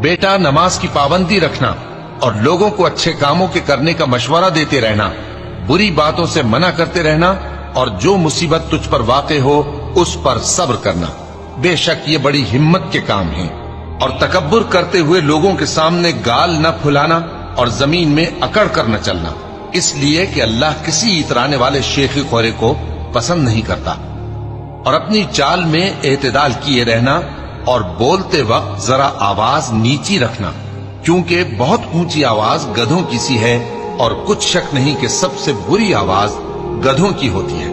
बेटा, नमाज की पाबंदी रखना और लोगों को अच्छे कामों के करने का मशवरा देते रहना, बुरी बातों से मना करते रहना और जो मुसीबत तुझ पर वाक़े हो उस पर सब्र करना। बेशक ये बड़ी हिम्मत के काम हैं। और तकब्बुर करते हुए लोगों के सामने गाल न फुलाना और जमीन में अकड़ कर न चलना, इसलिए कि अल्लाह किसी इतराने वाले शेखी खोरे को पसंद नहीं करता। और अपनी चाल में एतदाल किए रहना और बोलते वक्त जरा आवाज नीची रखना, क्योंकि बहुत ऊंची आवाज गधों की सी है और कुछ शक नहीं कि सबसे बुरी आवाज गधों की होती है।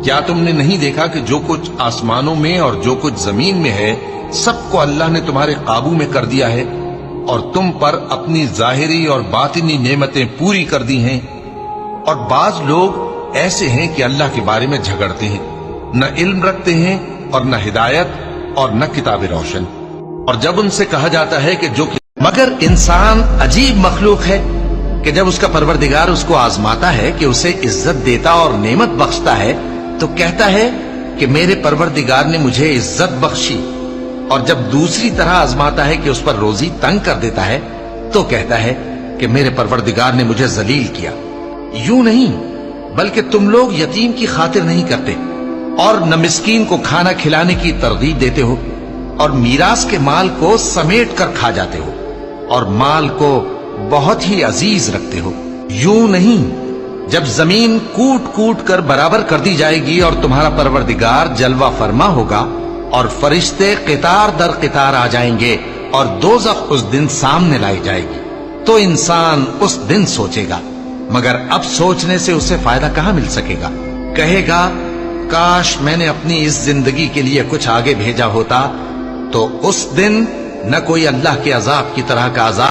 क्या तुमने नहीं देखा कि जो कुछ आसमानों में और जो कुछ जमीन में है सबको अल्लाह ने तुम्हारे काबू में कर दिया है और तुम पर अपनी जाहिरी और बातिनी नेमतें पूरी कर दी हैं। और बाज लोग ऐसे हैं कि अल्लाह के बारे में झगड़ते हैं, न इल्म रखते हैं और न हिदायत और न किताब रोशन। और जब उनसे कहा जाता है कि जो मगर इंसान अजीब मखलूक है कि जब उसका परवरदिगार उसको आजमाता है कि उसे इज्जत देता और नेमत बख्शता है तो कहता है कि मेरे परवरदिगार ने मुझे इज्जत बख्शी, और जब दूसरी तरह आजमाता है कि उस पर रोजी तंग कर देता है तो कहता है कि मेरे परवरदिगार ने मुझे जलील किया। यूं नहीं, बल्कि तुम लोग यतीम की खातिर नहीं करते और न मिस्कीन को खाना खिलाने की तरगीब देते हो और मीरास के माल को समेट कर खा जाते हो और माल को बहुत ही अजीज रखते हो। यूं नहीं, जब जमीन कूट कूट कर बराबर कर दी जाएगी और तुम्हारा परवरदिगार जलवा फरमा होगा और फरिश्ते कितार दर कितार आ जाएंगे और दोज़ख उस दिन सामने लाई जाएगी, तो इंसान उस दिन सोचेगा, मगर अब सोचने से उसे फायदा कहां मिल सकेगा। कहेगा, काश मैंने अपनी इस जिंदगी के लिए कुछ आगे भेजा होता, तो उस दिन न कोई अल्लाह के अजाब की तरह का अजाब